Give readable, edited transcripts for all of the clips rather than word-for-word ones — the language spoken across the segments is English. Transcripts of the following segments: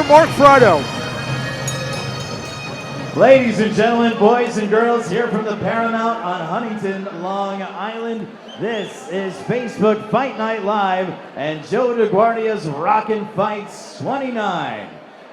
Mark Frado. Ladies and gentlemen, boys and girls, here from the Paramount on Huntington, Long Island, this is Facebook Fight Night Live and Joe DeGuardia's Rockin Fights 29.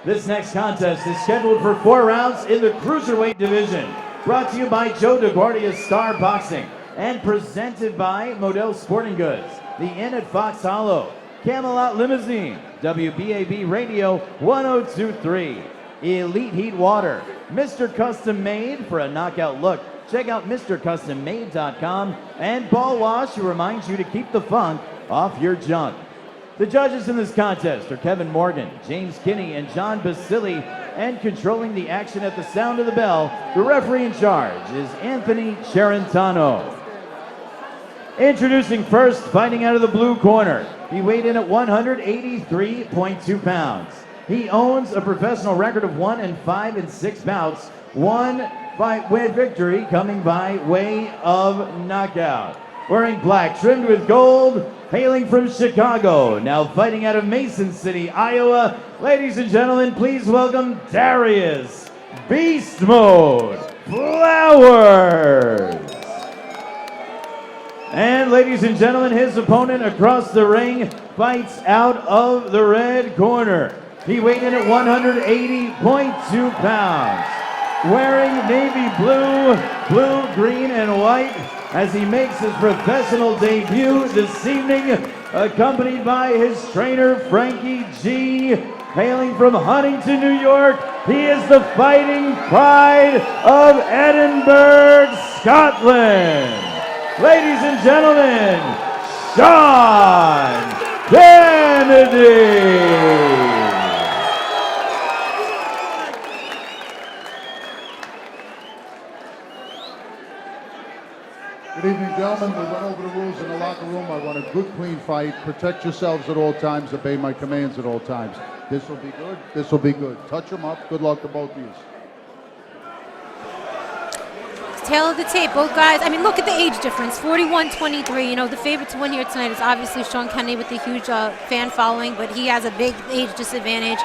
This next contest is scheduled for 4 rounds in the Cruiserweight division. Brought to you by Joe DeGuardia's Star Boxing and presented by Model Sporting Goods, the Inn at Fox Hollow, Camelot Limousine, WBAB Radio 1023, Elite Heat Water, Mr. Custom Made for a knockout look. Check out MrCustomMade.com, and Ball Wash, who reminds you to keep the funk off your junk. The judges in this contest are Kevin Morgan, James Kinney, and John Basili, and controlling the action at the sound of the bell, the referee in charge is Anthony Charentano. Introducing first, fighting out of the blue corner. He weighed in at 183.2 pounds. He owns a professional record of 1-5 in 6 bouts. One fight with victory coming by way of knockout. Wearing black, trimmed with gold, hailing from Chicago, now fighting out of Mason City, Iowa. Ladies and gentlemen, please welcome Darrius Beast Mode Flowers. And ladies and gentlemen, his opponent across the ring fights out of the red corner. He weighed in at 180.2 pounds. Wearing navy blue, green, and white as he makes his professional debut this evening, accompanied by his trainer, Frankie G. Hailing from Huntington, New York, he is the fighting pride of Edinburgh, Scotland. Ladies and gentlemen, Shaun Kennedy. Good evening, gentlemen. We went over the rules in the locker room. I want a good, clean fight. Protect yourselves at all times. Obey my commands at all times. This will be good. This will be good. Touch them up. Good luck to both of you. Tail of the tape, both guys. I mean, look at the age difference, 41-23. You know, the favorite to win here tonight is obviously Shaun Kennedy with the huge fan following, but he has a big age disadvantage,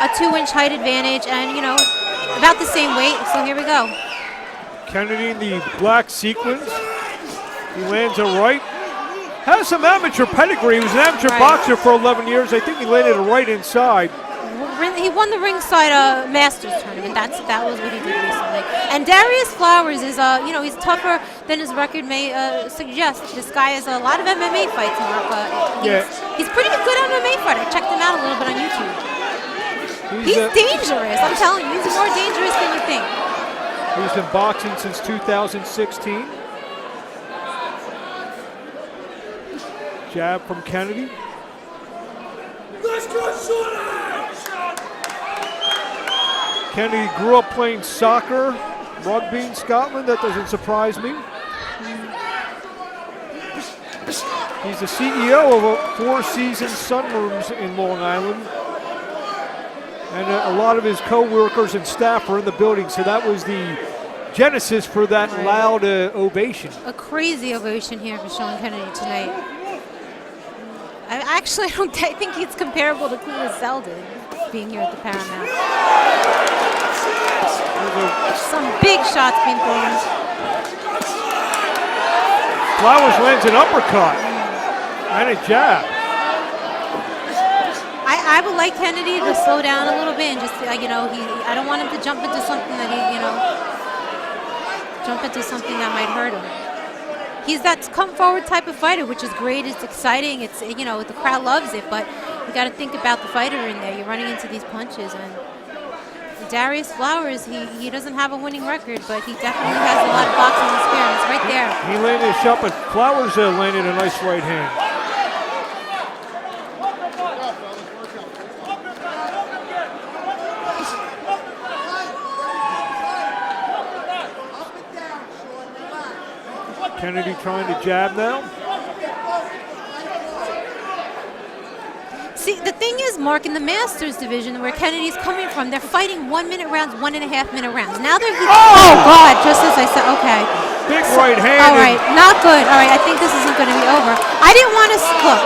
a 2-inch height advantage, and, you know, about the same weight. So here we go. Kennedy in the black sequins. He lands a right. Has some amateur pedigree. He was an amateur boxer for 11 years. I think he landed a right inside. He won the ringside Masters tournament. That was what he did recently. And Darrius Flowers is, you know, he's tougher than his record may suggest. This guy has a lot of MMA fights, Mark. He's pretty good MMA fighter. I checked him out a little bit on YouTube. He's dangerous. I'm telling you, he's more dangerous than you think. He's been boxing since 2016. Jab from Kennedy. Let's go, Shaun! Kennedy grew up playing soccer, rugby in Scotland. That doesn't surprise me. He's the CEO of a 4-season Sunrooms in Long Island. And a lot of his co-workers and staff are in the building, so that was the genesis for that loud ovation. A crazy ovation here for Shaun Kennedy tonight. I think it's comparable to Cleveland Zeldin being here at the Paramount. Some big shots being thrown. Flowers lands an uppercut and a jab. I would like Kennedy to slow down a little bit and just, you know, I don't want him to jump into something that might hurt him. He's that come forward type of fighter, which is great. It's exciting. It's, you know, the crowd loves it, but you got to think about the fighter in there. You're running into these punches, and Darrius Flowers, he doesn't have a winning record, but he definitely has a lot of boxing experience right there. He landed a shot, but Flowers landed a nice right hand. Kennedy trying to jab now. See, the thing is, Mark, in the Masters division where Kennedy's coming from, they're fighting 1-minute rounds, 1.5-minute rounds. Now they're... Oh, God, just as I said, okay. Big right hand. All right, not good. All right, I think this isn't going to be over. I didn't want to... Look.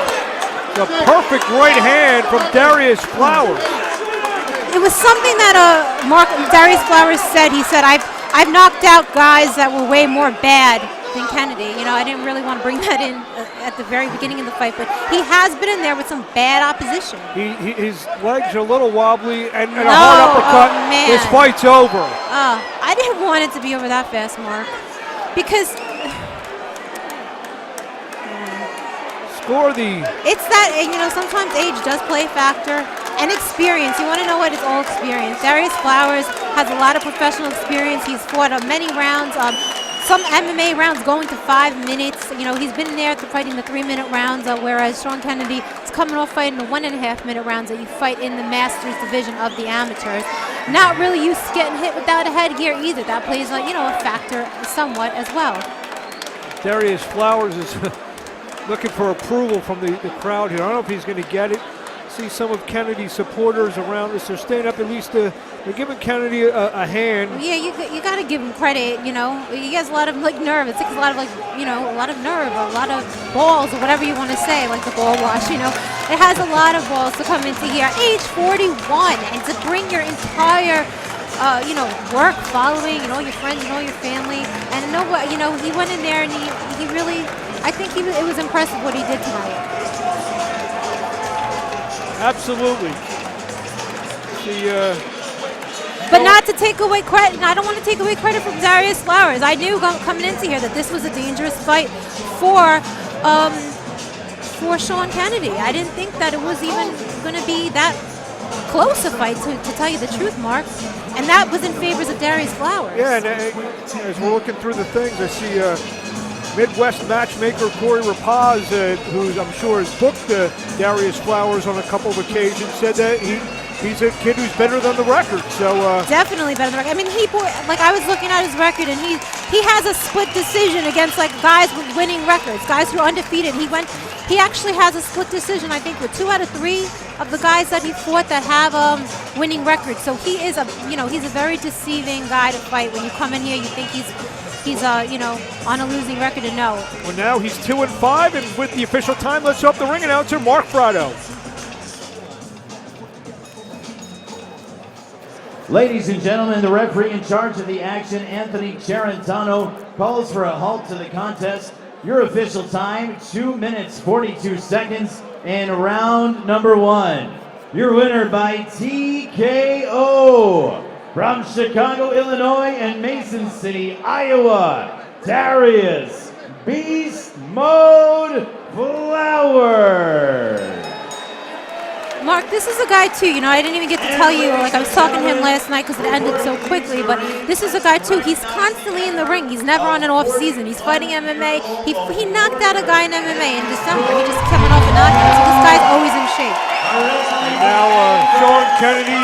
The perfect right hand from Darrius Flowers. was something that Darrius Flowers said. He said, I've knocked out guys that were way more bad than Kennedy. You know, I didn't really want to bring that in at the very beginning of the fight, but he has been in there with some bad opposition. His legs are a little wobbly, and a hard uppercut. Oh, man. This fight's over. I didn't want it to be over that fast, Mark, because it's that, you know, sometimes age does play a factor, and experience. You want to know what? It's all experience. Darrius Flowers has a lot of professional experience. He's fought many rounds, some MMA rounds going to 5 minutes. You know, he's been there fighting the 3-minute rounds, whereas Shaun Kennedy is coming off fighting the 1.5-minute rounds that you fight in the Masters division of the amateurs. Not really used to getting hit without a headgear either. That plays, you know, a factor somewhat as well. Darrius Flowers is looking for approval from the crowd here. I don't know if he's going to get it. See some of Kennedy's supporters around us. They're staying up at least. They're giving Kennedy a hand. Yeah, you got to give him credit. You know, he has a lot of nerve. It takes a lot of a lot of nerve, a lot of balls, or whatever you want to say, like the ball wash. You know, it has a lot of balls to come into here, age 41, and to bring your entire work following, and all your friends and all your family, and he went in there and he really, I think it was impressive what he did tonight. Absolutely. But not to take away credit. I don't want to take away credit from Darrius Flowers. I knew coming into here that this was a dangerous fight for Shaun Kennedy. I didn't think that it was even going to be that close a fight, to tell you the truth, Mark. And that was in favors of Darrius Flowers. Yeah, and as we're looking through the things, I see Midwest matchmaker Corey Rapaz, who I'm sure has booked Darrius Flowers on a couple of occasions, said that he's a kid who's better than the record. So definitely better than the record. I mean, I was looking at his record, and he has a split decision against guys with winning records, guys who are undefeated. He actually has a split decision, I think, with 2 out of 3 of the guys that he fought that have winning records. So he is he's a very deceiving guy to fight. When you come in here, you think he's on a losing record, and no. Well, now he's 2-5, and with the official time, let's show up the ring announcer, Mark Frado. Ladies and gentlemen, the referee in charge of the action, Anthony Charentano, calls for a halt to the contest. Your official time, 2 minutes, 42 seconds, in round number 1. Your winner by TKO. From Chicago, Illinois, and Mason City, Iowa, Darrius Beast Mode Flowers. Mark, this is a guy too, I didn't even get to tell you, I was talking to him last night because it ended so quickly, but this is a guy too, he's constantly in the ring. He's never on an off season. He's fighting MMA. He knocked out a guy in MMA in December. He just coming off a knockout, so this guy's always in shape. And now Shaun Kennedy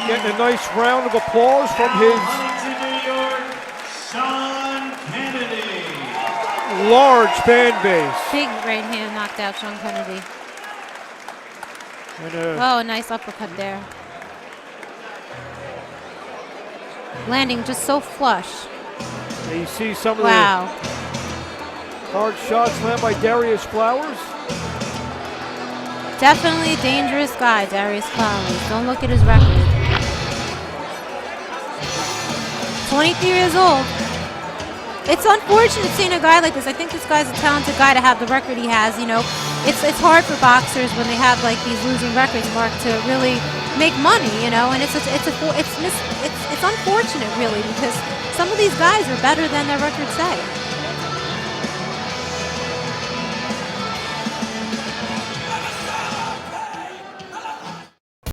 getting a nice round of applause from his Shaun Kennedy. Large fan base. Big right hand knocked out Shaun Kennedy. And, a nice uppercut there. Landing just so flush. You see some of Wow. the hard shots landed by Darrius Flowers. Definitely a dangerous guy, Darrius Flowers. Don't look at his record. 23 years old. It's unfortunate seeing a guy like this. I think this guy's a talented guy to have the record he has. It's hard for boxers when they have these losing records, Mark, to really make money. And it's unfortunate really, because some of these guys are better than their records say.